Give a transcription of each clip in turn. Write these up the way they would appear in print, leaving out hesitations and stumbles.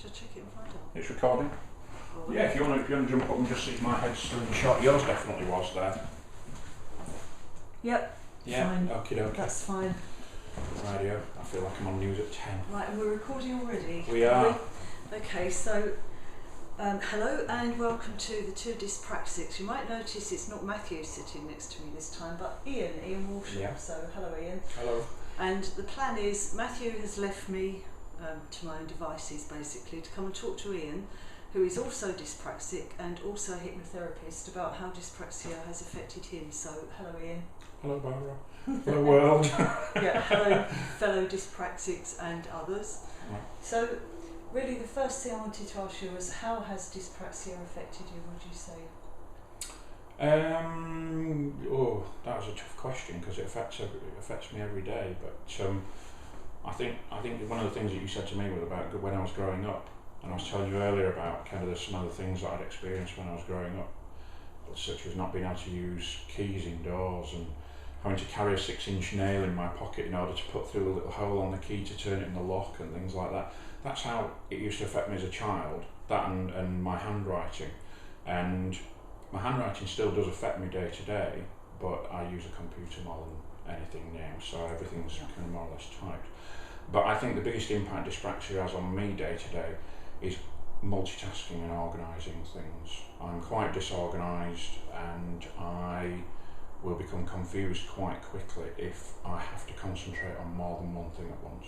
Should I check it and find out? It's recording. Yeah, if you want to jump up and just see if my head's still in the shot. Yours definitely was there. Yep. Yeah. Fine. Okie dokie. That's fine. Radio. I feel like I'm on news at 10. Right, and we're recording already. We are. Okay, so hello and welcome to the two Dyspraxics. You might notice it's not Matthew sitting next to me this time, but Ian Walshaw. Yeah. So hello, Ian. Hello. And the plan is Matthew has left me to my own devices basically to come and talk to Ian, who is also dyspraxic and also a hypnotherapist, about how dyspraxia has affected him. So hello, Ian. Hello, Barbara. Hello, world. Yeah, hello, fellow dyspraxics and others. Right. So really the first thing I wanted to ask you was, how has dyspraxia affected you, would you say? Oh, that was a tough question because it affects me every day. But I think one of the things that you said to me was about when I was growing up, and I was telling you earlier about kind of some of the things that I'd experienced when I was growing up, such as not being able to use keys in doors and having to carry a 6-inch nail in my pocket in order to put through a little hole on the key to turn it in the lock and things like that. That's how it used to affect me as a child, that and my handwriting. And my handwriting still does affect me day to day, but I use a computer more than anything now, so everything's kind of more or less typed. But I think the biggest impact dyspraxia has on me day to day is multitasking and organising things. I'm quite disorganised and I will become confused quite quickly if I have to concentrate on more than one thing at once.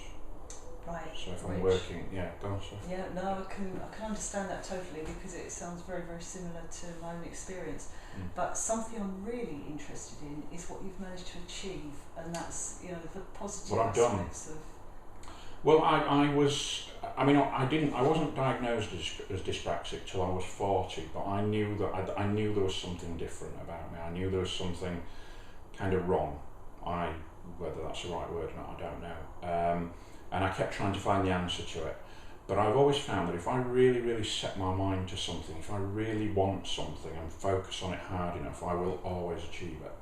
Right. So if I'm working, go on, sorry. Yeah, no, I can understand that totally, because it sounds very, very similar to my own experience. But something I'm really interested in is what you've managed to achieve, and that's, the positive aspects of. Well, I wasn't diagnosed as dyspraxic till I was 40, but I knew that I knew there was something different about me. I knew there was something kind of wrong. Whether that's the right word or not, I don't know. And I kept trying to find the answer to it. But I've always found that if I really, really set my mind to something, if I really want something and focus on it hard enough, I will always achieve it.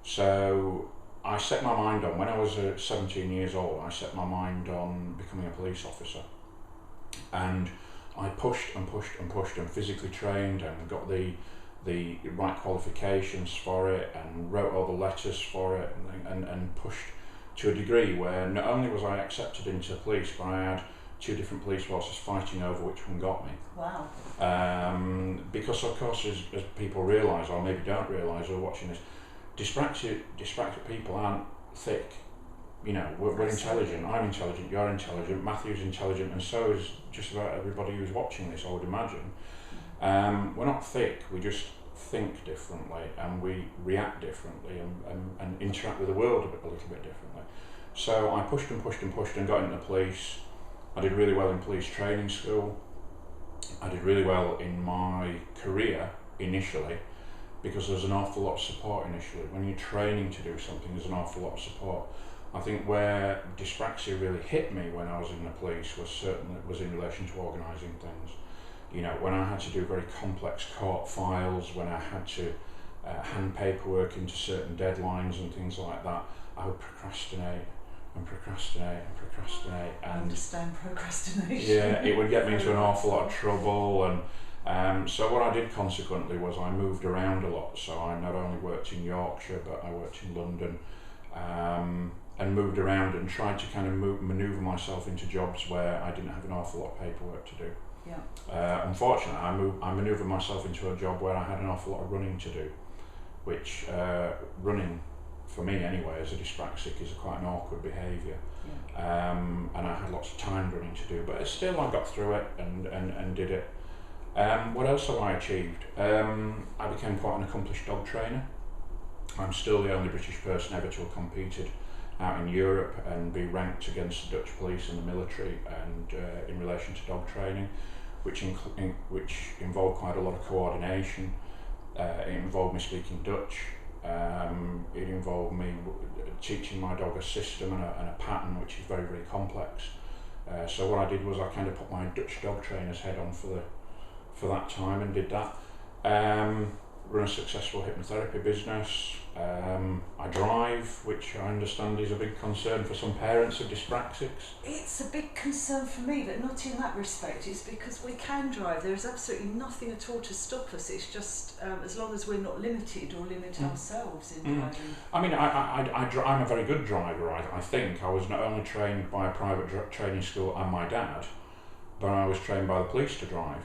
So I set my mind on, when I was 17 years old, I set my mind on becoming a police officer. And I pushed and pushed and pushed and physically trained and got the right qualifications for it and wrote all the letters for it and pushed to a degree where not only was I accepted into the police, but I had 2 different police forces fighting over which one got me. Wow. Because of course, as people realise, or maybe don't realise, who are watching this, dyspraxic people aren't thick. We're intelligent. I'm intelligent, you're intelligent, Matthew's intelligent, and so is just about everybody who's watching this, I would imagine. We're not thick, we just think differently and we react differently and interact with the world a little bit differently. So I pushed and pushed and pushed and got into the police. I did really well in police training school. I did really well in my career initially, because there's an awful lot of support initially. When you're training to do something, there's an awful lot of support. I think where dyspraxia really hit me when I was in the police was in relation to organising things. When I had to do very complex court files, when I had to hand paperwork into certain deadlines and things like that, I would procrastinate and procrastinate and procrastinate. I understand procrastination. Yeah, it would get me into an awful lot of trouble. And so what I did consequently was I moved around a lot. So I not only worked in Yorkshire, but I worked in London, and moved around and tried to kind of manoeuvre myself into jobs where I didn't have an awful lot of paperwork to do. Yeah. Unfortunately, I manoeuvred myself into a job where I had an awful lot of running to do, which running, for me anyway, as a dyspraxic, is quite an awkward behaviour. Yeah. And I had lots of time running to do, but still I got through it and did it. What else have I achieved? I became quite an accomplished dog trainer. I'm still the only British person ever to have competed out in Europe and be ranked against the Dutch police and the military, and in relation to dog training, which involved quite a lot of coordination. It involved me speaking Dutch. It involved me teaching my dog a system and a pattern which is very, very complex. So what I did was I kind of put my Dutch dog trainer's head on for that time and did that. run a successful hypnotherapy business. I drive, which I understand is a big concern for some parents of dyspraxics. It's a big concern for me, but not in that respect. It's because we can drive. There is absolutely nothing at all to stop us. It's just as long as we're not limited or limit ourselves in driving. I mean, I'm a very good driver, I think. I was not only trained by a private training school and my dad, but I was trained by the police to drive.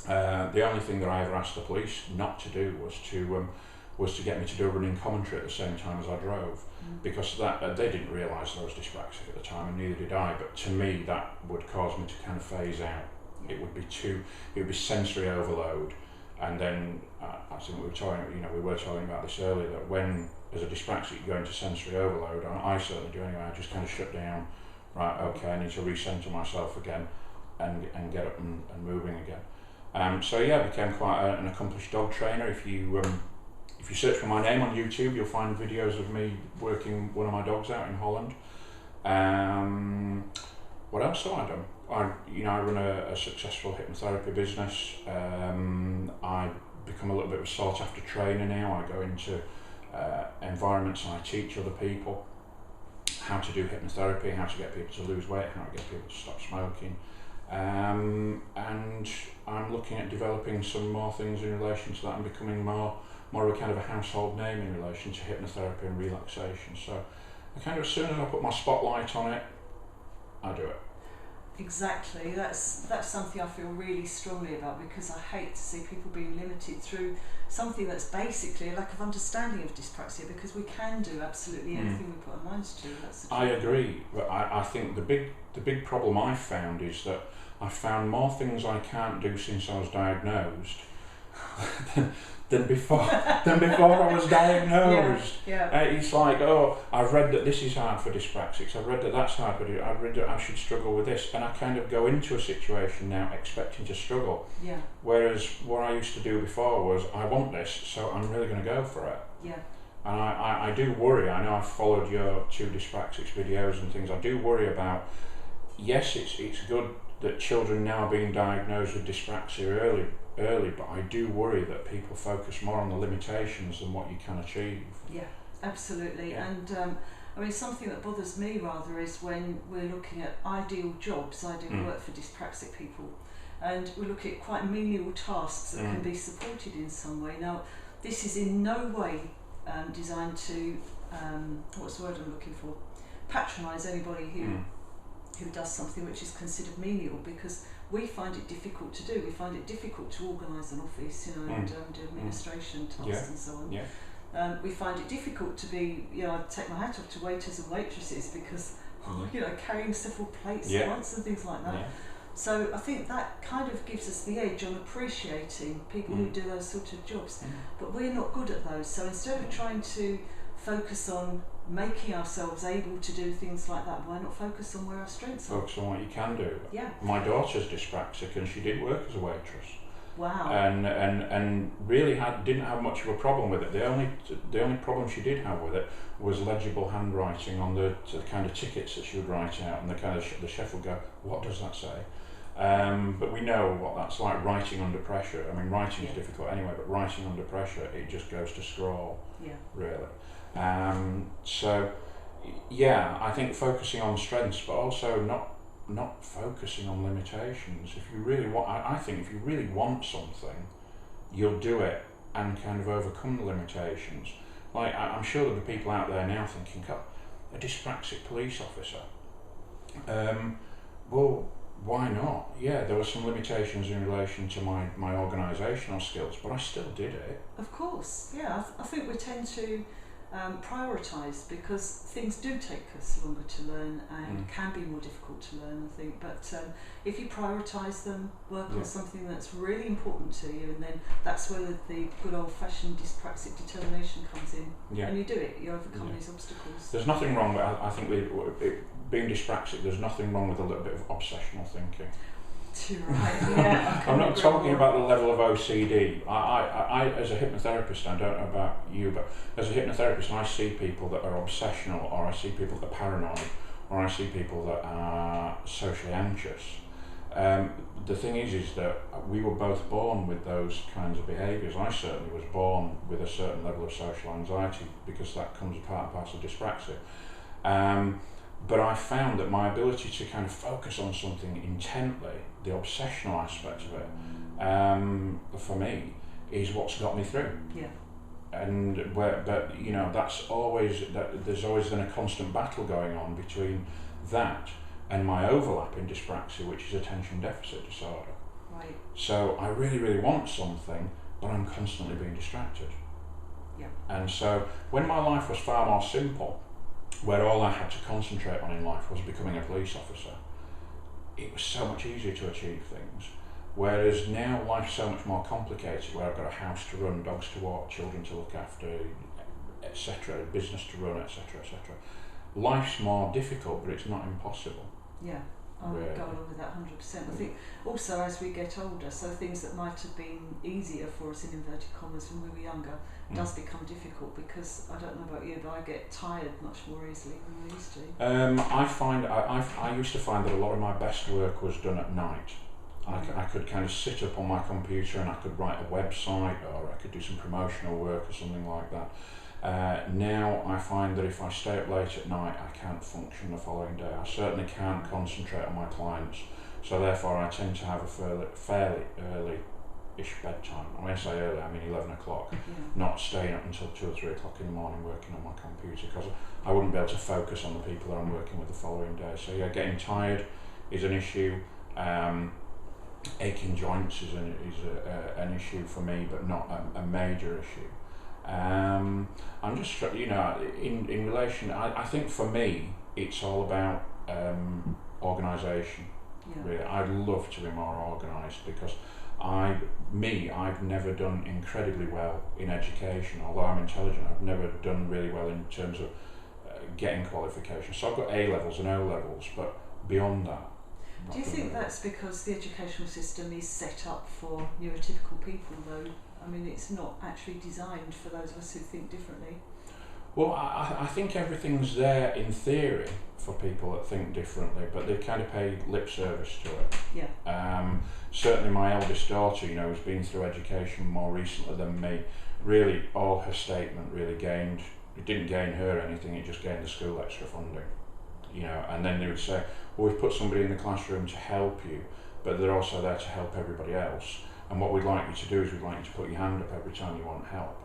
The only thing that I ever asked the police not to do was to get me to do a running commentary at the same time as I drove, because that they didn't realise that I was dyspraxic at the time, and neither did I. But to me, that would cause me to kind of phase out. It would be sensory overload, and then I think we were talking about this earlier, that when as a dyspraxic you go into sensory overload, and I certainly do anyway. I just kind of shut down. Right, okay, I need to recenter myself again, and get up and moving again. So yeah, I became quite an accomplished dog trainer. If you search for my name on YouTube, you'll find videos of me working one of my dogs out in Holland. What else have I done? I run a successful hypnotherapy business. I become a little bit of a sought after trainer now. I go into environments and I teach other people how to do hypnotherapy, how to get people to lose weight, how to get people to stop smoking. And I'm looking at developing some more things in relation to that and becoming more of a kind of a household name in relation to hypnotherapy and relaxation. So I kind of, as soon as I put my spotlight on it, I do it. Exactly, that's something I feel really strongly about, because I hate to see people being limited through something that's basically a lack of understanding of dyspraxia, because we can do absolutely anything we put our minds to. I agree, but I think the big problem I've found is that I've found more things I can't do since I was diagnosed than before I was diagnosed. Yeah. It's like, oh, I've read that this is hard for dyspraxics, I've read that that's hard for it, I've read that I should struggle with this, and I kind of go into a situation now expecting to struggle. Yeah. Whereas what I used to do before was, I want this, so I'm really going to go for it. Yeah. And I do worry. I know I've followed your 2 Dyspraxics videos and things. I do worry about, yes, it's good that children now are being diagnosed with dyspraxia early, but I do worry that people focus more on the limitations than what you can achieve. Yeah, absolutely. Yeah. And I mean, something that bothers me rather is when we're looking at ideal jobs, ideal work for dyspraxic people, and we look at quite menial tasks that can be supported in some way. Now, this is in no way designed to, what's the word I'm looking for, patronise anybody who does something which is considered menial, because we find it difficult to do. We find it difficult to organise an office, and do administration tasks and so on. Yeah. We find it difficult to be, I take my hat off to waiters and waitresses, because, carrying several plates at once and things like that. Yeah. So I think that kind of gives us the edge on appreciating people who do those sort of jobs. But we're not good at those. So instead of trying to focus on making ourselves able to do things like that, why not focus on where our strengths are? Focus on what you can do. Yeah. My daughter's dyspraxic and she did work as a waitress. Wow. And really didn't have much of a problem with it. The only problem she did have with it was legible handwriting on the kind of tickets that she would write out, and the chef would go, "What does that say?" But we know what that's like, writing under pressure. I mean, writing is difficult anyway, but writing under pressure, it just goes to scroll. Yeah. Really. So, yeah, I think focusing on strengths, but also not focusing on limitations. If you really want, I think if you really want something, you'll do it and kind of overcome the limitations. Like, I'm sure there'll be people out there now thinking, God, a dyspraxic police officer. Well, why not? Yeah, there were some limitations in relation to my organisational skills, but I still did it. Of course, yeah. I think we tend to prioritise, because things do take us longer to learn and can be more difficult to learn, I think. But if you prioritise them, work on something that's really important to you, and then that's where the good old-fashioned dyspraxic determination comes in. Yeah. And you do it, you overcome these obstacles. There's nothing wrong with, I think, being dyspraxic, there's nothing wrong with a little bit of obsessional thinking. Right, yeah. I'm not talking about the level of OCD. I, as a hypnotherapist, I don't know about you, but as a hypnotherapist, I see people that are obsessional, or I see people that are paranoid, or I see people that are socially anxious. the thing is that we were both born with those kinds of behaviours. I certainly was born with a certain level of social anxiety because that comes part and parcel of dyspraxia. But I found that my ability to kind of focus on something intently, the obsessional aspect of it, for me, is what's got me through. Yeah. And but that's always there's always then a constant battle going on between that and my overlap in dyspraxia, which is attention deficit disorder. Right. So I really, really want something, but I'm constantly being distracted. Yeah. And so when my life was far more simple, where all I had to concentrate on in life was becoming a police officer, it was so much easier to achieve things. Whereas now life's so much more complicated, where I've got a house to run, dogs to walk, children to look after, etc., business to run, etc., etc. Life's more difficult, but it's not impossible. Yeah, I would go along with that 100%. I think also as we get older, so things that might have been easier for us in inverted commas when we were younger does become difficult, because I don't know about you, but I get tired much more easily than I used to. I used to find that a lot of my best work was done at night. I could kind of sit up on my computer and I could write a website, or I could do some promotional work or something like that. Now I find that if I stay up late at night, I can't function the following day. I certainly can't concentrate on my clients, so therefore I tend to have a fairly early-ish bedtime. When I say early, I mean 11 o'clock, not staying up until 2 or 3 o'clock in the morning working on my computer, because I wouldn't be able to focus on the people that I'm working with the following day. So yeah, getting tired is an issue. Aching joints is an issue for me, but not a major issue. I'm just, in relation, I think for me, it's all about organisation. Yeah. Really, I'd love to be more organised, because I've never done incredibly well in education. Although I'm intelligent, I've never done really well in terms of getting qualifications. So I've got A levels and O levels, but beyond that. Do you think that's because the educational system is set up for neurotypical people, though? I mean, it's not actually designed for those of us who think differently. Well, I think everything's there in theory for people that think differently, but they kind of pay lip service to it. Yeah. Certainly my eldest daughter, who's been through education more recently than me, really all her statement really it didn't gain her anything, it just gained the school extra funding. And then they would say, well, we've put somebody in the classroom to help you, but they're also there to help everybody else. And what we'd like you to do is we'd like you to put your hand up every time you want help.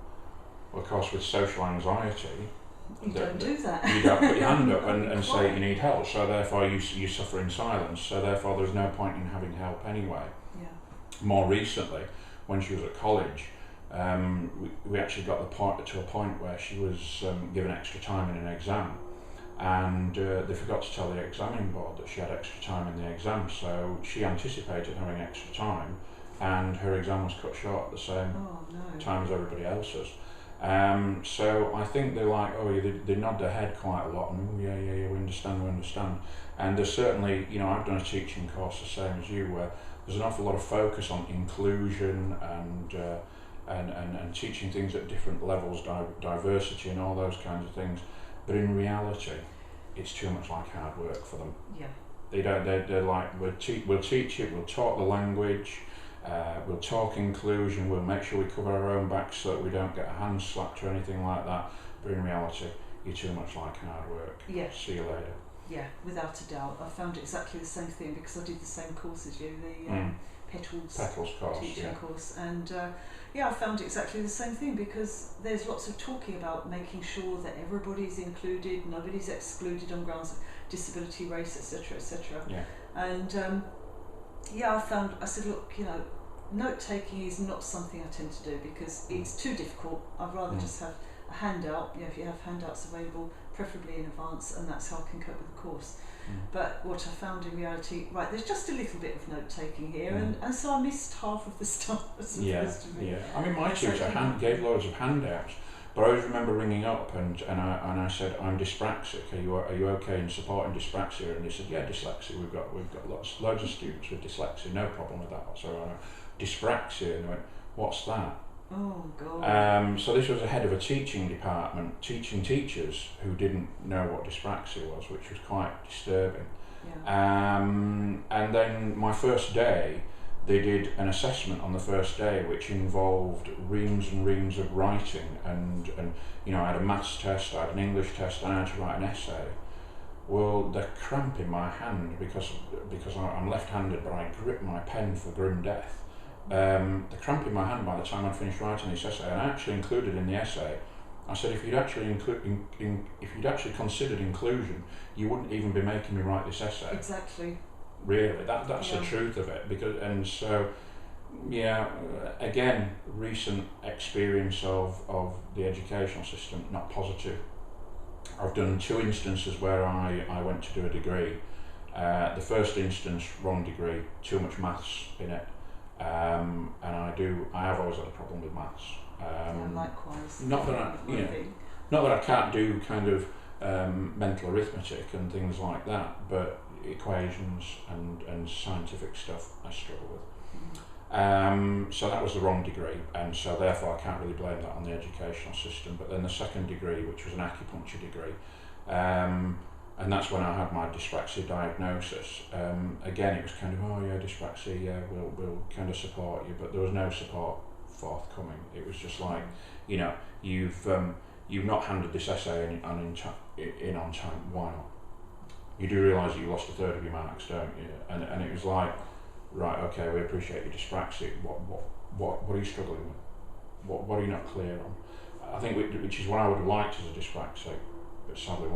Well, of course, with social anxiety, you don't do that. You don't put your hand up and say you need help, so therefore you suffer in silence, so therefore there's no point in having help anyway. Yeah. More recently, when she was at college, we actually got to a point where she was given extra time in an exam. And they forgot to tell the examining board that she had extra time in the exam, so she anticipated having extra time, and her exam was cut short at the same time as everybody else's. So I think they're like, they nod their head quite a lot, and we understand. And there's certainly, I've done a teaching course the same as you, where there's an awful lot of focus on inclusion and teaching things at different levels, diversity and all those kinds of things. But in reality, it's too much like hard work for them. Yeah. They're like, we'll teach it, we'll talk the language, we'll talk inclusion, we'll make sure we cover our own backs so that we don't get a hand slapped or anything like that. But in reality, you're too much like hard work. Yeah. See you later. Yeah, without a doubt. I found exactly the same thing, because I did the same course as you, the Petals course, teaching course, and I found exactly the same thing, because there's lots of talking about making sure that everybody's included, nobody's excluded on grounds of disability, race, etc., etc. Yeah. And I said, look, note taking is not something I tend to do, because it's too difficult. I'd rather just have a handout. If you have handouts available, preferably in advance, and that's how I can cope with the course. But what I found in reality, there's just a little bit of note taking here, and so I missed half of the stuff. Yeah. I mean, my tutor gave loads of handouts, but I always remember ringing up and I said, I'm dyspraxic. Are you okay in supporting dyspraxia? And they said, yeah, dyslexia. We've got loads of students with dyslexia. No problem with that whatsoever. Dyspraxia, and they went, what's that? Oh God. So this was the head of a teaching department, teaching teachers who didn't know what dyspraxia was, which was quite disturbing. Yeah. And then my first day, they did an assessment on the first day which involved reams and reams of writing, and you know, I had a maths test, I had an English test, and I had to write an essay. Well, the cramp in my hand, because I'm left-handed, but I grip my pen for grim death. The cramp in my hand by the time I'd finished writing this essay, and I actually included in the essay, I said, if you'd actually if you'd actually considered inclusion, you wouldn't even be making me write this essay. Exactly. Really, that's the truth of it. And so, yeah, again, recent experience of the educational system, not positive. I've done 2 instances where I went to do a degree. The first instance, wrong degree, too much maths in it, and I have always had a problem with maths. Likewise. Not that I can't do kind of mental arithmetic and things like that, but equations and scientific stuff I struggle with. So that was the wrong degree, and so therefore I can't really blame that on the educational system. But then the second degree, which was an acupuncture degree, and that's when I had my dyspraxia diagnosis. Again, it was kind of, oh yeah, dyspraxia, yeah, we'll kind of support you, but there was no support forthcoming. It was just like, you know, you've not handed this essay in on time, why not? You do realise that you lost a third of your marks, don't you? And it was like, right, okay, we appreciate your dyspraxic. What are you struggling with? What are you not clear on? I think which is what I would have liked as a dyspraxic, but sadly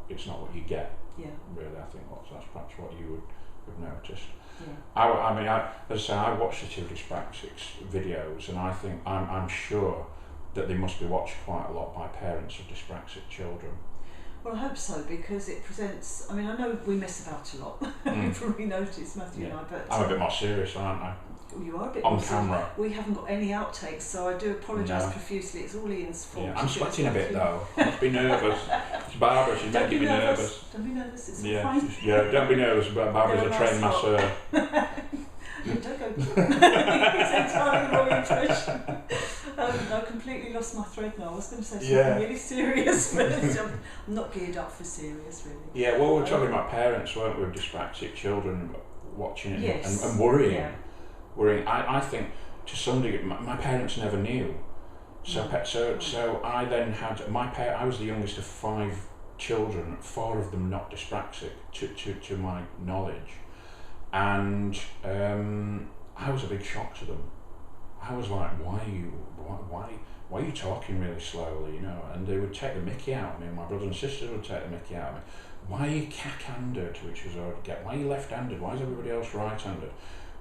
it's not what you get. Yeah. Really, I think that's perhaps what you would have noticed. Yeah. I mean, as I say, I watched the 2 Dyspraxics videos, and I think I'm sure that they must be watched quite a lot by parents of dyspraxic children. Well, I hope so, because it presents. I mean, I know we mess about a lot. You've probably noticed, Matthew and I. But I'm a bit more serious, aren't I? You are a bit on more camera. Serious. We haven't got any outtakes, so I do apologise profusely. It's all Ian's fault. Yeah, I'm sweating a bit though. I must be nervous. It's Barbara, she's making me nervous. Don't be nervous, it's all fine. Yeah, don't be nervous, but Barbara's a trained masseur. Don't go. It's entirely the wrong impression. I completely lost my thread now. I was going to say something really serious, but I'm not geared up for serious, really. Yeah, well, we're talking about parents, weren't we, with dyspraxic children watching it and worrying. Yeah. Worrying. I think to some degree, my parents never knew. So I then had I was the youngest of 5 children, 4 of them not dyspraxic to my knowledge, and I was a big shock to them. I was like, why are you talking really slowly, you know? And they would take the mickey out of me, and my brothers and sisters would take the mickey out of me. Why are you cack-handed, which was I would get. Why are you left-handed? Why is everybody else right-handed?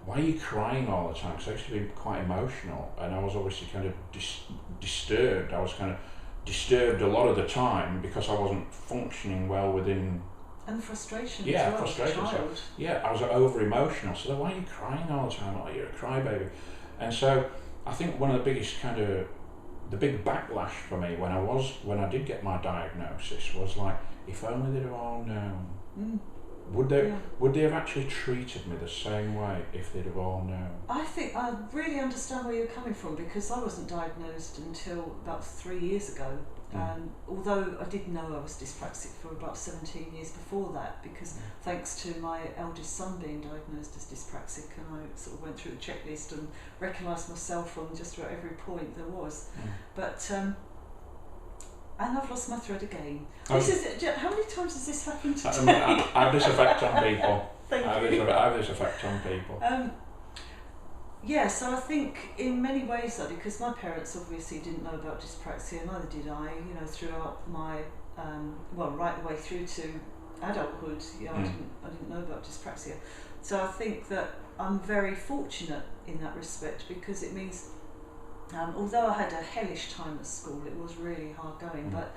Why are you crying all the time? Because I used to be quite emotional, and I was obviously kind of disturbed. I was kind of disturbed a lot of the time because I wasn't functioning well within. And frustration. Yeah, as well, frustration. child. So, yeah, I was over emotional. So why are you crying all the time? Oh, you're a crybaby. And so I think one of the biggest the big backlash for me when I did get my diagnosis was like, if only they'd have all known. Would they have actually treated me the same way if they'd have all known? I think I really understand where you're coming from, because I wasn't diagnosed until about 3 years ago. Although I did know I was dyspraxic for about 17 years before that, because thanks to my eldest son being diagnosed as dyspraxic, and I sort of went through the checklist and recognised myself on just about every point there was. But and I've lost my thread again. How many times has this happened today? I have this effect on people. Thank you. I have this effect on people. So I think in many ways that, because my parents obviously didn't know about dyspraxia, neither did I, you know, throughout my, right the way through to adulthood, I didn't know about dyspraxia. So I think that I'm very fortunate in that respect, because it means, although I had a hellish time at school, it was really hard going, but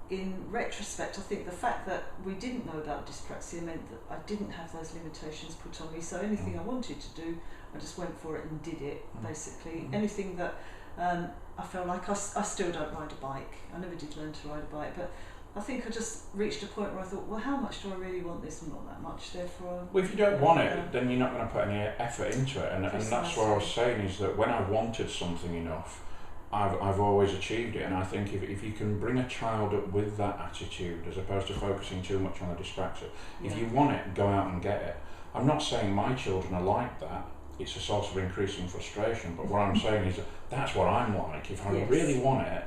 in retrospect, I think the fact that we didn't know about dyspraxia meant that I didn't have those limitations put on me, so anything I wanted to do, I just went for it and did it, basically. Anything that I felt like I still don't ride a bike. I never did learn to ride a bike, but I think I just reached a point where I thought, well, how much do I really want this? Not that much, therefore. Well, if you don't want it, then you're not going to put any effort into it, and that's what I was saying, is that when I wanted something enough, I've always achieved it. And I think if you can bring a child up with that attitude, as opposed to focusing too much on the dyspraxia, if you want it, go out and get it. I'm not saying my children are like that, it's a source of increasing frustration. But what I'm saying is that's what I'm like. If I Yes. really want it,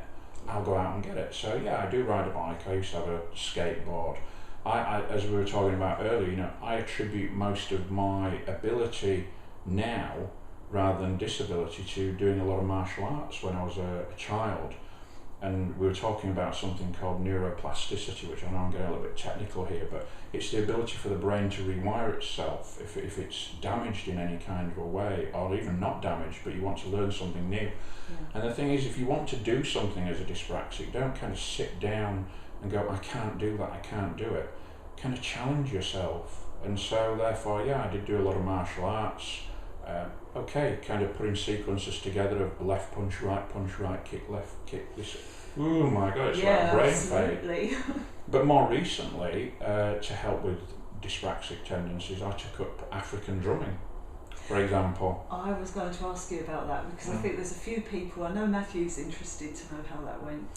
I'll go out and get it. So yeah, I do ride a bike. I used to have a skateboard. I as we were talking about earlier, you know, I attribute most of my ability now, rather than disability, to doing a lot of martial arts when I was a child. And we were talking about something called neuroplasticity, which I know I'm getting a little bit technical here, but it's the ability for the brain to rewire itself if it's damaged in any kind of a way, or even not damaged, but you want to learn something new. Yeah. And the thing is, if you want to do something as a dyspraxic, don't kind of sit down and go, I can't do that, I can't do it. Kind of challenge yourself. And so therefore, yeah, I did do a lot of martial arts. Kind of putting sequences together of left punch, kick, left kick, this. Oh my God, it's like brain fade. But more recently, to help with dyspraxic tendencies, I took up African drumming, for example. I was going to ask you about that because I think there's a few people, I know Matthew's interested to know how that went.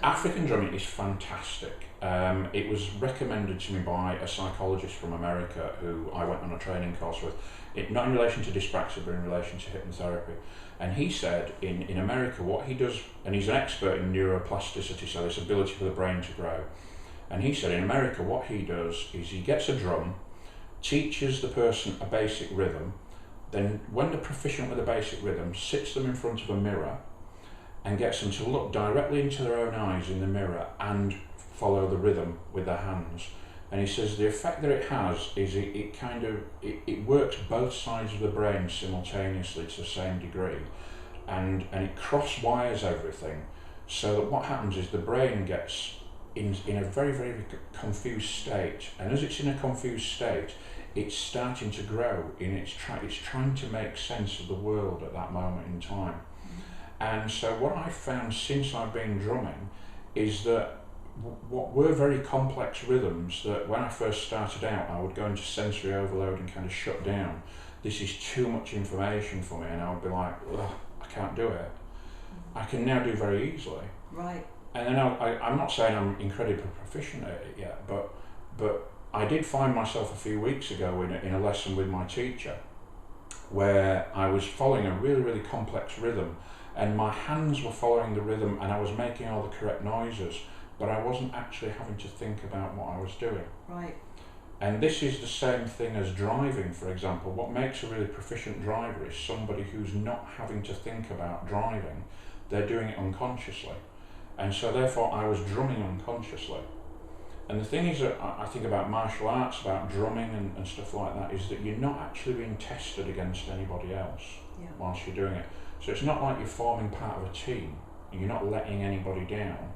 African drumming is fantastic. It was recommended to me by a psychologist from America who I went on a training course with, not in relation to dyspraxia, but in relation to hypnotherapy. And he said in America what he does, and he's an expert in neuroplasticity, so this ability for the brain to grow. And he said in America what he does is he gets a drum, teaches the person a basic rhythm, then when they're proficient with a basic rhythm, sits them in front of a mirror and gets them to look directly into their own eyes in the mirror and follow the rhythm with their hands. And he says the effect that it has is it works both sides of the brain simultaneously to the same degree, and it cross wires everything, so that what happens is the brain gets in a very, very confused state, and as it's in a confused state, it's starting to grow it's trying to make sense of the world at that moment in time. And so what I've found since I've been drumming is that what were very complex rhythms that when I first started out I would go into sensory overload and kind of shut down. This is too much information for me, and I would be like, I can't do it. I can now do very easily. Right. And then I'm not saying I'm incredibly proficient at it yet, but I did find myself a few weeks ago in a lesson with my teacher where I was following a really, really complex rhythm, and my hands were following the rhythm and I was making all the correct noises, but I wasn't actually having to think about what I was doing. Right. And this is the same thing as driving, for example. What makes a really proficient driver is somebody who's not having to think about driving. They're doing it unconsciously. And so therefore I was drumming unconsciously. And the thing is that I think about martial arts, about drumming and stuff like that, is that you're not actually being tested against anybody else whilst you're doing it. So it's not like you're forming part of a team. You're not letting anybody down.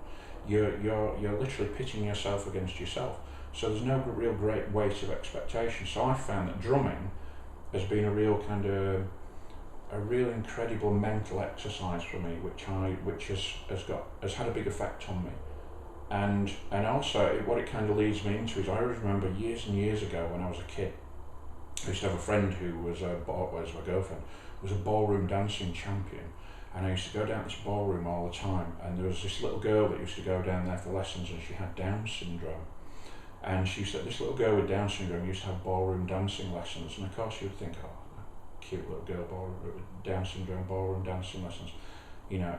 You're literally pitting yourself against yourself. So there's no real great weight of expectation. So I found that drumming has been a real incredible mental exercise for me, which has had a big effect on me. And also what it kind of leads me into is I always remember years and years ago when I was a kid, I used to have a friend who was my girlfriend, was a ballroom dancing champion. And I used to go down this ballroom all the time, and there was this little girl that used to go down there for lessons, and she had Down syndrome. And she said this little girl with Down syndrome used to have ballroom dancing lessons, and of course you would think, oh, cute little girl, with Down syndrome, ballroom dancing lessons. You know,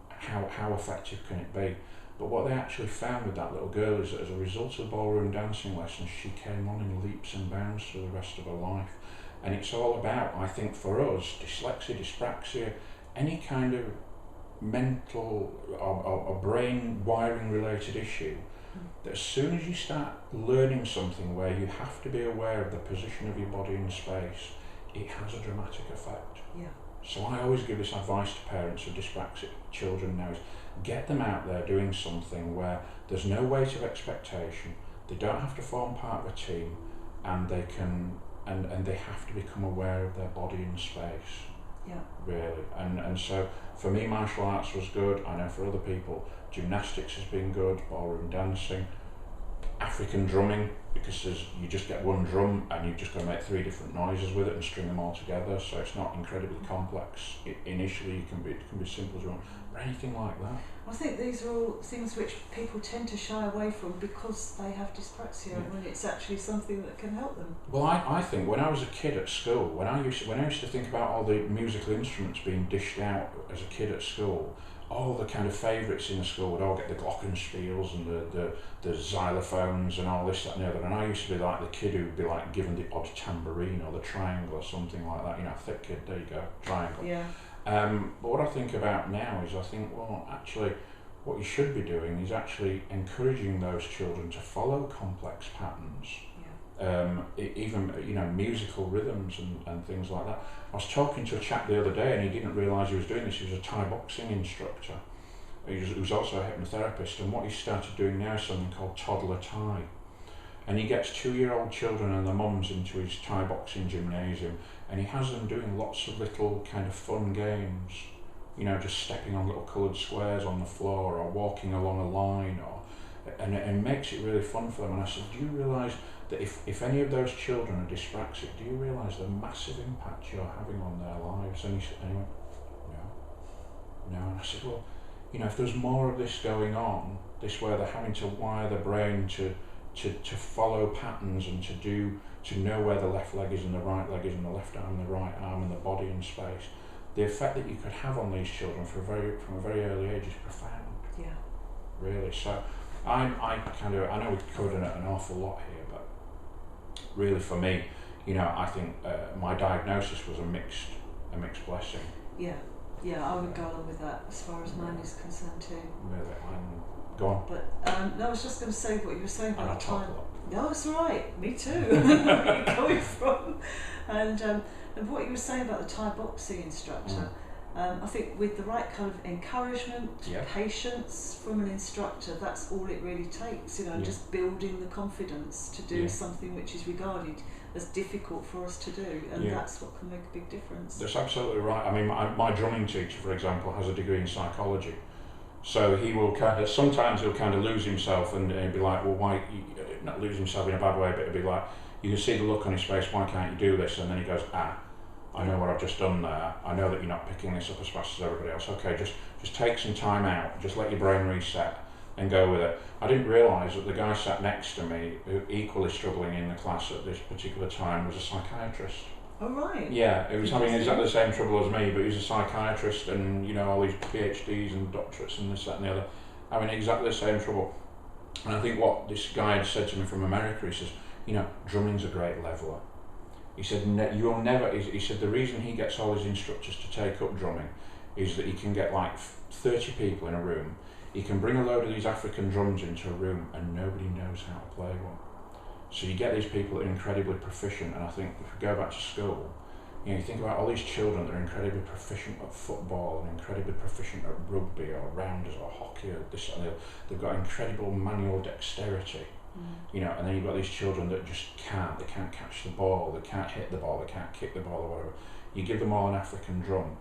how effective can it be? But what they actually found with that little girl is that as a result of ballroom dancing lessons, she came on in leaps and bounds for the rest of her life. And it's all about, I think for us, dyslexia, dyspraxia, any kind of mental or brain wiring related issue, that as soon as you start learning something where you have to be aware of the position of your body in space, it has a dramatic effect. Yeah. So I always give this advice to parents of dyspraxic children now, is get them out there doing something where there's no weight of expectation, they don't have to form part of a team, and they can and they have to become aware of their body in space. Yeah. Really. And so for me martial arts was good. I know for other people gymnastics has been good, ballroom dancing. African drumming, because you just get one drum and you've just got to make 3 different noises with it and string them all together, so it's not incredibly complex. Initially it can be simple as you want, or anything like that. I think these are all things which people tend to shy away from because they have dyspraxia, when it's actually something that can help them. Well, I think when I was a kid at school, when I used to think about all the musical instruments being dished out as a kid at school, all the kind of favourites in the school would all get the glockenspiels and the xylophones and all this, that and the other, and I used to be like the kid who would be like given the odd tambourine or the triangle or something like that, you know, thick kid, there you go, triangle. Yeah. But what I think about now is I think, well, actually what you should be doing is actually encouraging those children to follow complex patterns. Even, you know, musical rhythms and things like that. I was talking to a chap the other day and he didn't realise he was doing this. He was a Thai boxing instructor. He was also a hypnotherapist, and what he started doing now is something called toddler Thai. And he gets 2-year-old children and their mums into his Thai boxing gymnasium, and he has them doing lots of little kind of fun games, you know, just stepping on little coloured squares on the floor or walking along a line, and it makes it really fun for them. And I said, do you realise that if any of those children are dyspraxic, do you realise the massive impact you're having on their lives? And he went, no. And I said, well, you know, if there's more of this going on, this where they're having to wire the brain to follow patterns and to know where the left leg is and the right leg is and the left arm and the right arm and the body in space, the effect that you could have on these children from a very early age is profound. Yeah. Really. So I know we've covered an awful lot here, but really for me, you know, I think my diagnosis was a mixed blessing. Yeah, I would go along with that as far as mine is concerned too. Really, go on. But no, I was just going to say what you were saying about time. No, it's all right. Me too. Where you're coming from, and what you were saying about the Thai boxing instructor. I think with the right kind of encouragement, patience from an instructor, that's all it really takes, you know, just building the confidence to do something which is regarded as difficult for us to do, and that's what can make a big difference. That's absolutely right. I mean, my drumming teacher, for example, has a degree in psychology, so he will sometimes he'll kind of lose himself and be like, well, why, not lose himself in a bad way, but it'll be like, you can see the look on his face, why can't you do this? And then he goes, I know what I've just done there. I know that you're not picking this up as fast as everybody else. Okay, just take some time out. Just let your brain reset and go with it. I didn't realise that the guy sat next to me, who equally struggling in the class at this particular time, was a psychiatrist. Oh, right. Yeah, he was having exactly the same trouble as me, but he was a psychiatrist, and, you know, all these PhDs and doctorates and this, that and the other, having exactly the same trouble. And I think what this guy had said to me from America, he says, you know, drumming's a great leveller. He said, you'll never, he said the reason he gets all his instructors to take up drumming is that he can get like 30 people in a room, he can bring a load of these African drums into a room and nobody knows how to play one. So you get these people that are incredibly proficient, and I think if we go back to school, you know, you think about all these children that are incredibly proficient at football and incredibly proficient at rugby or rounders or hockey or this and that, they've got incredible manual dexterity. You know, and then you've got these children that just they can't catch the ball, they can't hit the ball, they can't kick the ball or whatever. You give them all an African drum,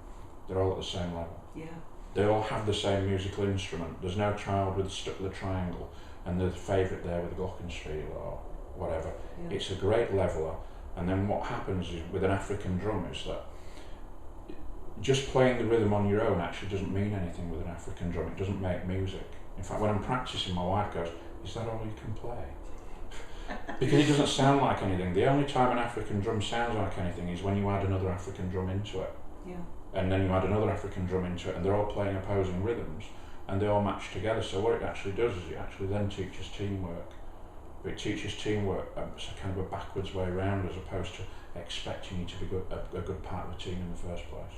they're all at the same level. Yeah. They all have the same musical instrument. There's no child stuck with a triangle and the favourite there with a glockenspiel or whatever. Yeah. It's a great leveller. And then what happens is with an African drum is that just playing the rhythm on your own actually doesn't mean anything with an African drum. It doesn't make music. In fact, when I'm practising, my wife goes, is that all you can play? Because it doesn't sound like anything. The only time an African drum sounds like anything is when you add another African drum into it. Yeah. And then you add another African drum into it, and they're all playing opposing rhythms, and they all match together. So what it actually does is it actually then teaches teamwork. It teaches teamwork, so kind of a backwards way around, as opposed to expecting you to be a good part of the team in the first place.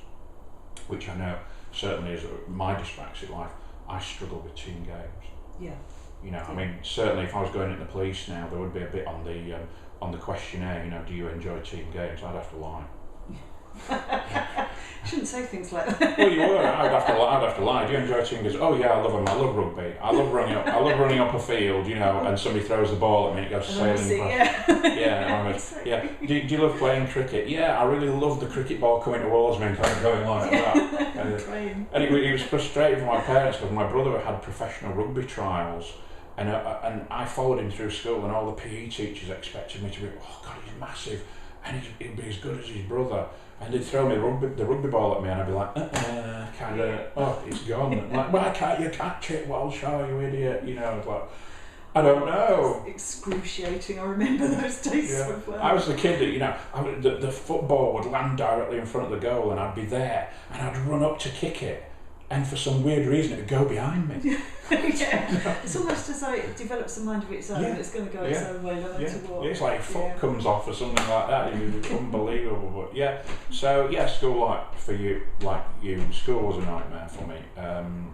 Which I know certainly is my dyspraxic life. I struggle with team games. Yeah. You know, I mean, certainly if I was going into the police now, there would be a bit on the questionnaire, you know, do you enjoy team games? I'd have to lie. Shouldn't say things like that. Well, you were. I'd have to lie. Do you enjoy team games? Oh yeah, I love them. I love rugby. I love running up a field, you know, and somebody throws the ball at me, it goes sailing past. Yeah. Do you love playing cricket? Yeah, I really love the cricket ball coming towards me and kind of going like that. And it was frustrating for my parents because my brother had professional rugby trials. And I followed him through school, and all the PE teachers expected me to be, oh God, he's massive, and he'd be as good as his brother. And they'd throw me the rugby ball at me, and I'd be like, kind of, oh, it's gone. And like, why can't you catch it, Walshaw, you idiot? You know, it's like, I don't know. It's excruciating. I remember those days so well. I was the kid that, you know, the football would land directly in front of the goal, and I'd be there, and I'd run up to kick it. And for some weird reason, it would go behind me. Yeah, it's almost as though it develops a mind of its own. It's going to go its own way, no matter what. It's like your foot comes off or something like that. It's unbelievable. But yeah, so yeah, school school was a nightmare for me.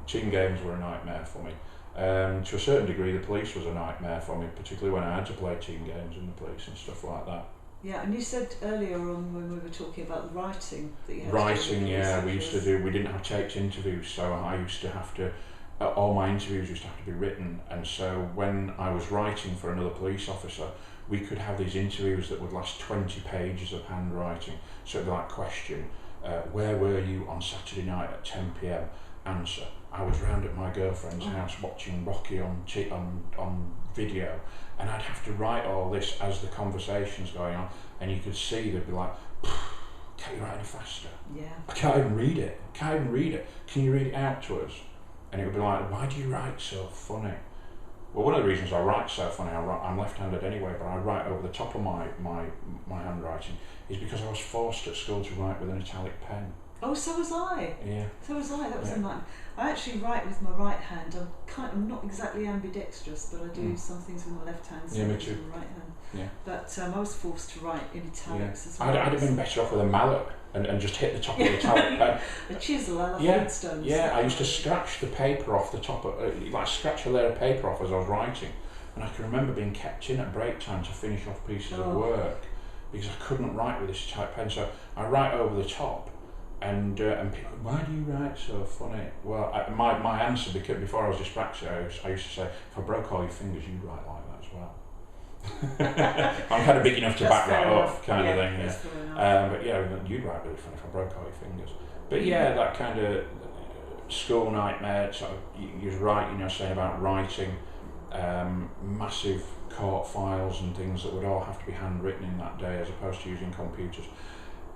Team games were a nightmare for me. To a certain degree, the police was a nightmare for me, particularly when I had to play team games in the police and stuff like that. Yeah, and you said earlier on when we were talking about the writing that you had writing, we used to do. We didn't have taped interviews, so I used to have to. All my interviews used to have to be written, and so when I was writing for another police officer, we could have these interviews that would last 20 pages of handwriting. So it'd be like question, where were you on Saturday night at 10 p.m? Answer, I was round at my girlfriend's house watching Rocky on video, and I'd have to write all this as the conversation's going on, and you could see they'd be like, can't you write any faster? Yeah. I can't even read it. Can you read it out to us? And it would be like, why do you write so funny? Well, one of the reasons I write so funny, I'm left-handed anyway, but I write over the top of my handwriting, is because I was forced at school to write with an italic pen. Oh, so was I. Yeah. So was I. That was in mine. I actually write with my right hand. I'm not exactly ambidextrous, but I do some things with my left hand. Yeah, me too. With my right hand. Yeah. But I was forced to write in italics as well. I'd have been better off with a mallet and just hit the top of the italic pen. A chisel, I love Flintstones. Yeah, I used to scratch the paper off the top of, scratch a layer of paper off as I was writing. And I can remember being kept in at break time to finish off pieces of work because I couldn't write with this italic pen. So I write over the top. And people, why do you write so funny? Well, my answer, because before I was dyspraxic, I used to say, if I broke all your fingers, you'd write like that as well. I'm kind of big enough to back that up, kind of thing. Yeah. But yeah, you'd write really funny if I broke all your fingers. But yeah, that kind of school nightmare. So you're right, saying about writing, massive court files and things that would all have to be handwritten in that day, as opposed to using computers.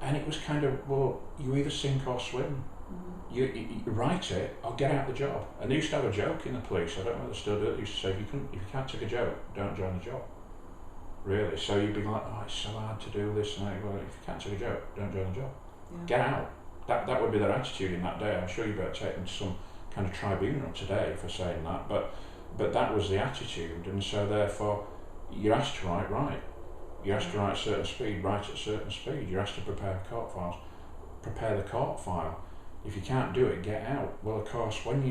And it was kind of, well, you either sink or swim. You write it or get out the job. And they used to have a joke in the police, I don't know if they still do it, they used to say, if you can't take a joke, don't join the job. Really. So you'd be like, oh, it's so hard to do this. And well, if you can't take a joke, don't join the job. Yeah. Get out. That would be their attitude in that day. I'm sure you better take them to some kind of tribunal today for saying that. But that was the attitude. And so therefore, you're asked to write. You're asked to write at a certain speed, write at a certain speed. You're asked to prepare court files, prepare the court file. If you can't do it, get out. Well, of course, when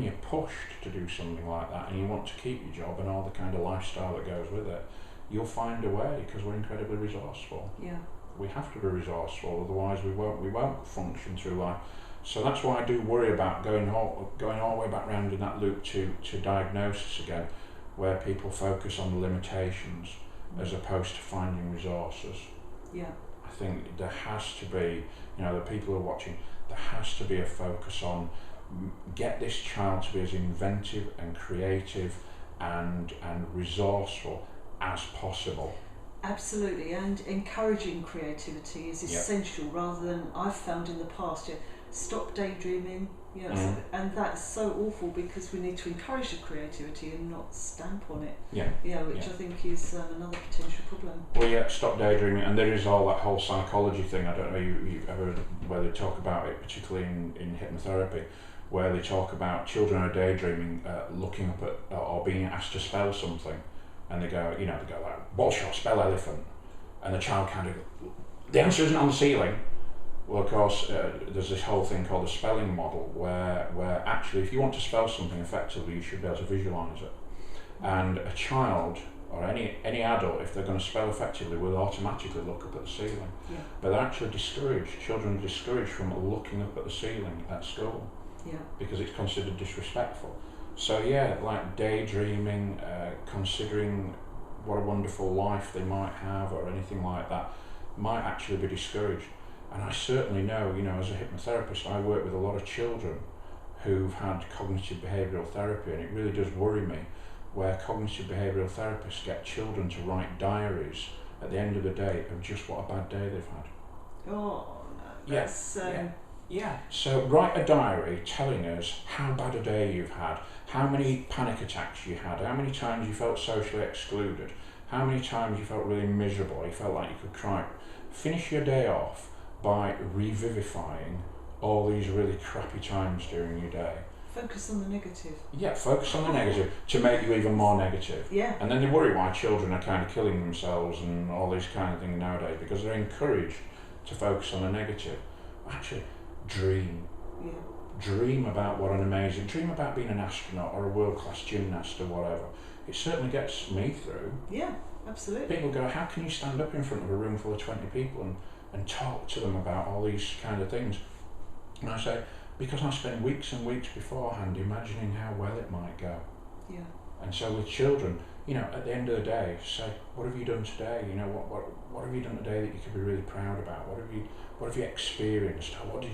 you're pushed to do something like that and you want to keep your job and all the kind of lifestyle that goes with it, you'll find a way because we're incredibly resourceful. Yeah. We have to be resourceful, otherwise we won't function through life. So that's why I do worry about going all the way back round in that loop to diagnosis again, where people focus on the limitations as opposed to finding resources. Yeah. I think there has to be, the people who are watching, there has to be a focus on get this child to be as inventive and creative and resourceful as possible. Absolutely, and encouraging creativity is essential rather than I've found in the past, stop daydreaming, and that's so awful because we need to encourage the creativity and not stamp on it. Which I think is another potential problem. Well, stop daydreaming, and there is all that whole psychology thing. I don't know if you've ever where they talk about it, particularly in hypnotherapy, where they talk about children are daydreaming, looking up at or being asked to spell something, and they go like, Walshaw, spell elephant, and the child kind of, the answer isn't on the ceiling. Well, of course, there's this whole thing called the spelling model, where actually, if you want to spell something effectively, you should be able to visualise it. And a child, or any adult, if they're going to spell effectively, will automatically look up at the ceiling. Yeah. But they're actually discouraged. Children are discouraged from looking up at the ceiling at school, because it's considered disrespectful. So like daydreaming, considering what a wonderful life they might have, or anything like that, might actually be discouraged. And I certainly know, as a hypnotherapist, I work with a lot of children who've had cognitive behavioural therapy, and it really does worry me where cognitive behavioural therapists get children to write diaries at the end of the day of just what a bad day they've had. Oh, no. Yes. Yeah. So write a diary telling us how bad a day you've had, how many panic attacks you had, how many times you felt socially excluded, how many times you felt really miserable, you felt like you could cry. Finish your day off by revivifying all these really crappy times during your day. Focus on the negative. Yeah, focus on the negative to make you even more negative. Yeah. And then they worry why children are kind of killing themselves and all these kind of things nowadays, because they're encouraged to focus on the negative. Actually, dream. Yeah. Dream about dream about being an astronaut or a world-class gymnast or whatever. It certainly gets me through. Yeah, absolutely. People go, how can you stand up in front of a room full of 20 people and talk to them about all these kind of things? And I say, because I spent weeks and weeks beforehand imagining how well it might go. Yeah. And so with children, at the end of the day, say, what have you done today? What have you done today that you could be really proud about? What have you experienced? What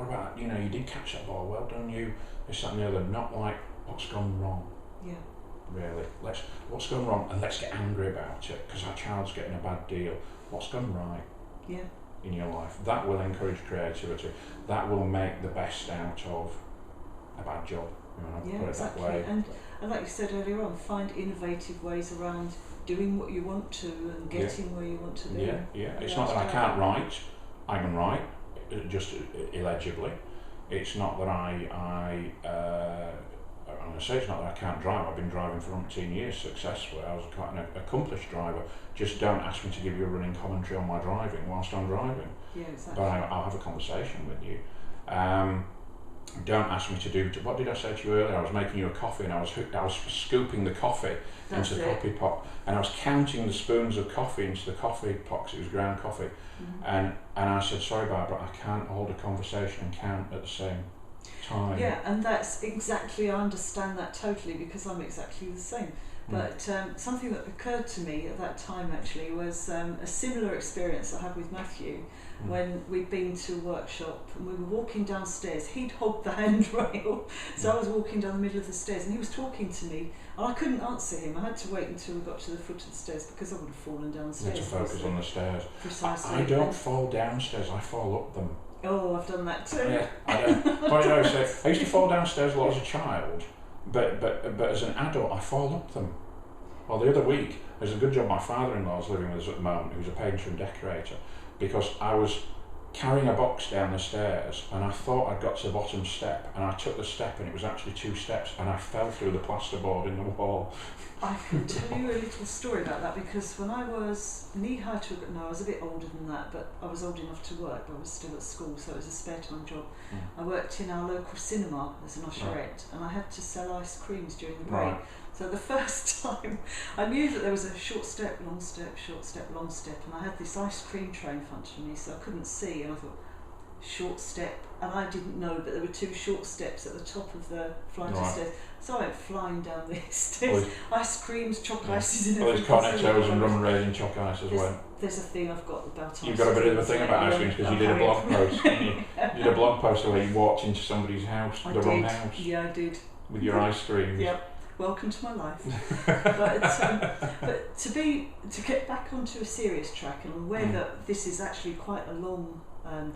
about, you did catch that ball, well done you, this, that and the other. Not like, what's gone wrong? Yeah. Really, what's gone wrong, and let's get angry about it because our child's getting a bad deal. What's gone right? Yeah. In your life? That will encourage creativity. That will make the best out of a bad job. Yeah, put exactly. It that way. And like you said earlier on, find innovative ways around doing what you want to and getting where you want to be. Yeah. It's not that I can't write. I can write, just illegibly. It's not that I'm going to say it's not that I can't drive. I've been driving for 18 years successfully. I was quite an accomplished driver. Just don't ask me to give you a running commentary on my driving whilst I'm driving. Yeah, exactly. But I'll have a conversation with you. Don't ask me to do. What did I say to you earlier? I was making you a coffee, and I was scooping the coffee into the coffee pot, and I was counting the spoons of coffee into the coffee pot because it was ground coffee. Mm-hmm. And I said, sorry, Barbara, I can't hold a conversation and count at the same time. Yeah, and that's exactly, I understand that totally because I'm exactly the same. But something that occurred to me at that time actually was a similar experience I had with Matthew when we'd been to a workshop and we were walking downstairs. He'd hogged the handrail, so I was walking down the middle of the stairs and he was talking to me and I couldn't answer him. I had to wait until we got to the foot of the stairs because I would have fallen downstairs. You have to focus on the stairs. Precisely. I don't fall downstairs, I fall up them. Oh, I've done that too. Yeah, I don't. But so I used to fall downstairs a lot as a child, but as an adult, I fall up them. Well, the other week, there's a good job my father-in-law's living with us at the moment, who's a painter and decorator, because I was carrying a box down the stairs and I thought I'd got to the bottom step and I took the step and it was actually 2 steps and I fell through the plasterboard in the wall. I can tell you a little story about that because when I was knee-high to I was a bit older than that, but I was old enough to work, but I was still at school, so it was a spare time job. I worked in our local cinema as an usherette and I had to sell ice creams during the break. Right. So the first time I knew that there was a short step, long step, short step, long step, and I had this ice cream tray in front of me so I couldn't see, and I thought, short step, and I didn't know that there were 2 short steps at the top of the flight of stairs. So I went flying down the stairs, ice creams, choc ices and everything. Well, there's cornettos and rum and raisin choc ice as well. There's a thing I've got about ice creams. You've got a bit of a thing about ice creams because you did a blog post, didn't you? You did a blog post where you walked into somebody's house, wrong house. Yeah, I did. With your ice creams. Yep. Welcome to my life. but to get back onto a serious track, and I'm aware that this is actually quite a long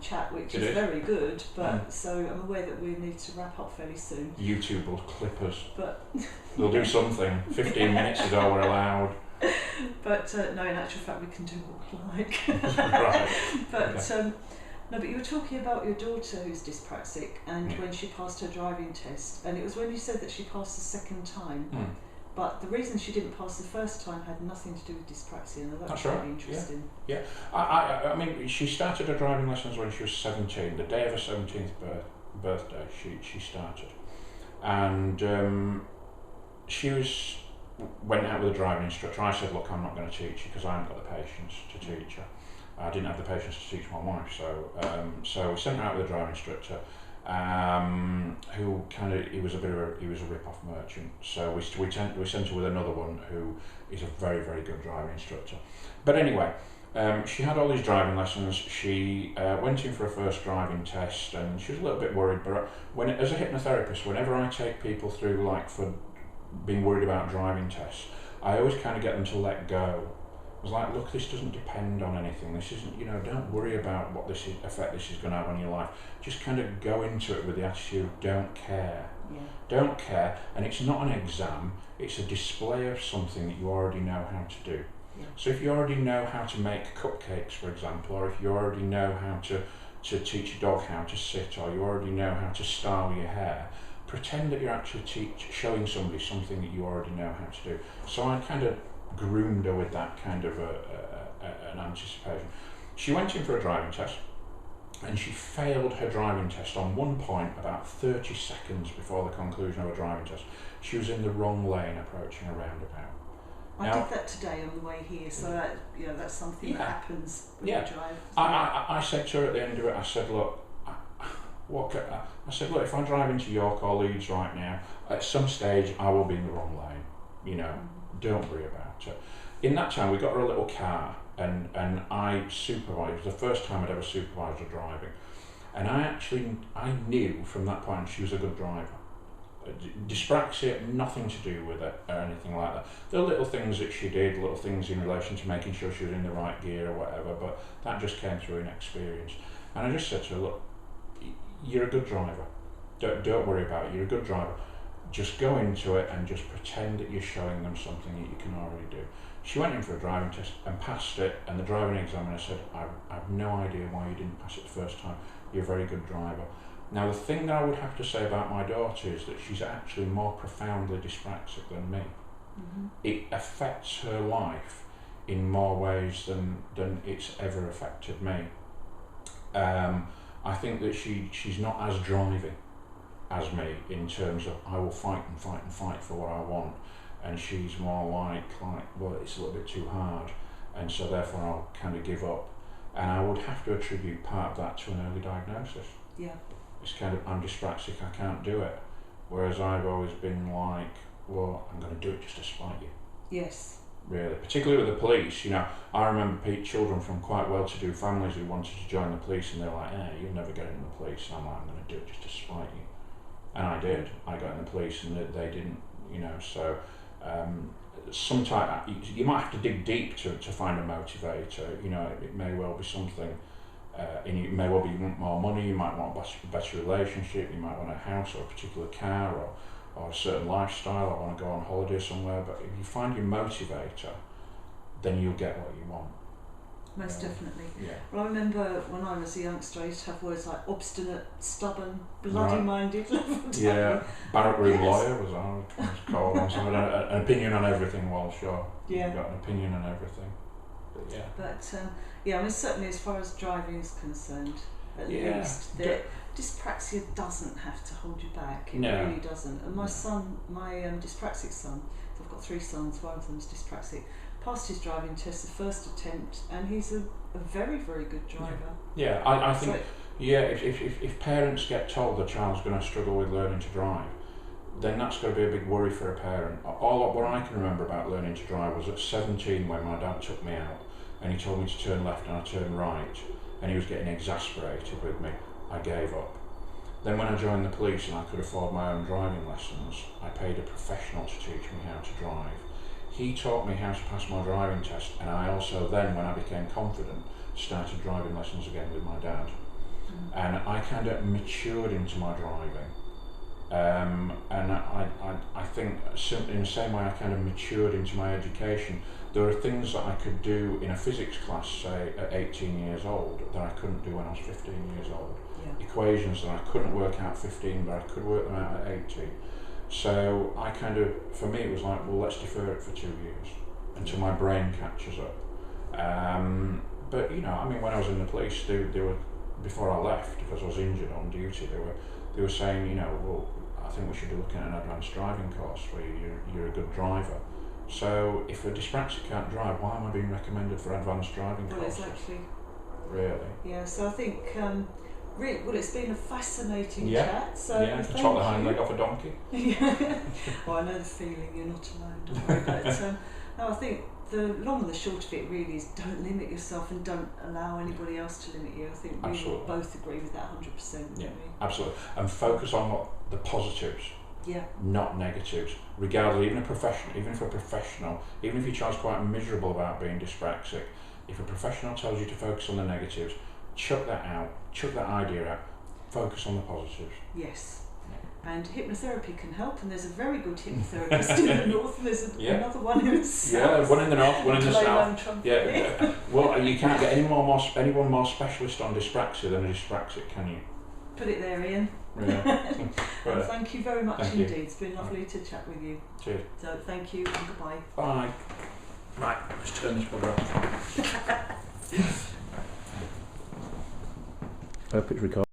chat, which is very good, but so I'm aware that we need to wrap up fairly soon. YouTube will clip us. But they'll do something. 15 minutes is all we're allowed. But no, in actual fact we can do what we like. Right. But no, but you were talking about your daughter who's dyspraxic and when she passed her driving test, and it was when you said that she passed the second time, but the reason she didn't pass the first time had nothing to do with dyspraxia, and that was really interesting. Yeah. I mean, she started her driving lessons when she was 17, the day of her 17th birthday she started, and she went out with a driving instructor. I said, look, I'm not going to teach you because I haven't got the patience to teach her. I didn't have the patience to teach my wife, so we sent her out with a driving instructor, who he was a rip-off merchant. So we sent her with another one who is a very, very good driving instructor. But anyway, she had all these driving lessons. She went in for her first driving test, and she was a little bit worried. But as a hypnotherapist, whenever I take people through, like for being worried about driving tests, I always kind of get them to let go. I was like, look, this doesn't depend on anything. This isn't, don't worry about what effect this is going to have on your life. Just kind of go into it with the attitude of don't care. Yeah. Don't care. And it's not an exam, it's a display of something that you already know how to do. Yeah. So if you already know how to make cupcakes, for example, or if you already know how to teach a dog how to sit, or you already know how to style your hair, pretend that you're actually showing somebody something that you already know how to do. So I kind of groomed her with that kind of an anticipation. She went in for a driving test, and she failed her driving test on one point about 30 seconds before the conclusion of her driving test. She was in the wrong lane approaching a roundabout. I did that today on the way here, so that, that's something that happens when you drive. I said to her at the end of it, I said, look, if I drive into York or Leeds right now, at some stage I will be in the wrong lane. Don't worry about it. In that time, we got her a little car, and I supervised. It was the first time I'd ever supervised her driving, and I knew from that point she was a good driver. Dyspraxia, nothing to do with it or anything like that. There were little things that she did, little things in relation to making sure she was in the right gear or whatever, but that just came through in experience. And I just said to her, look, you're a good driver. Don't worry about it. You're a good driver. Just go into it and just pretend that you're showing them something that you can already do. She went in for a driving test and passed it, and the driving examiner said, I have no idea why you didn't pass it the first time. You're a very good driver. Now, the thing that I would have to say about my daughter is that she's actually more profoundly dyspraxic than me. Mm-hmm. It affects her life in more ways than it's ever affected me. I think that she's not as driving as me in terms of I will fight and fight and fight for what I want, and she's more like well, it's a little bit too hard, and so therefore I'll kind of give up. And I would have to attribute part of that to an early diagnosis. Yeah. It's kind of, I'm dyspraxic, I can't do it. Whereas I've always been like, well, I'm going to do it just to spite you. Yes. Really, particularly with the police, I remember children from quite well-to-do families who wanted to join the police, and they're like, you'll never get in the police. And I'm like, I'm going to do it just to spite you. And I did. I got in the police, and they didn't, so sometimes you might have to dig deep to find a motivator. It may well be something, and it may well be you want more money, you might want a better relationship, you might want a house or a particular car or a certain lifestyle, I want to go on holiday somewhere. But if you find your motivator, then you'll get what you want. Most definitely. Yeah. Well, I remember when I was a youngster, I used to have words like obstinate, stubborn, bloody-minded. Yeah, barrack room lawyer was called. An opinion on everything, Walshaw. Yeah. You've got an opinion on everything. But yeah. But certainly as far as driving is concerned, at least dyspraxia doesn't have to hold you back. It really doesn't. And my son, my dyspraxic son, I've got 3 sons, one of them's dyspraxic, passed his driving test the first attempt, and he's a very, very good driver. Yeah, I think, if parents get told their child's going to struggle with learning to drive, then that's going to be a big worry for a parent. What I can remember about learning to drive was at 17 when my dad took me out, and he told me to turn left and I turned right, and he was getting exasperated with me. I gave up. Then when I joined the police and I could afford my own driving lessons, I paid a professional to teach me how to drive. He taught me how to pass my driving test, and I also then, when I became confident, started driving lessons again with my dad. And I kind of matured into my driving. And I think in the same way I kind of matured into my education. There are things that I could do in a physics class, say at 18 years old, that I couldn't do when I was 15 years old. Yeah. Equations that I couldn't work out at 15, but I could work them out at 18. So I kind of, for me it was like, well, let's defer it for 2 years until my brain catches up. But when I was in the police, they were, before I left, because I was injured on duty, they were saying, well, I think we should be looking at an advanced driving course where you're a good driver. So if a dyspraxic can't drive, why am I being recommended for advanced driving courses? Well, exactly. Really? Yeah, so I think, it's been a fascinating chat. So yeah, to chop the hind leg off a donkey. Well, I know the feeling, you're not alone, don't worry. But no, I think the long and the short of it really is don't limit yourself and don't allow anybody else to limit you. I think we both agree with that 100%. Yeah, absolutely. And focus on the positives Yeah. Not negatives. Regardless, even if a professional, even if your child's quite miserable about being dyspraxic, if a professional tells you to focus on the negatives, chuck that out, chuck that idea out, focus on the positives. Yes. And hypnotherapy can help, and there's a very good hypnotherapist in the north, and there's another one in the south. Yeah, one in the north, one in the south. Yeah. Well, you can't get anyone more specialist on dyspraxia than a dyspraxic, can you? Put it there, Ian. Yeah. Well, thank you very much indeed. You. It's been lovely to chat with you. Cheers. So thank you and goodbye. Bye. Right, let's turn this bugger off. I hope it's recording.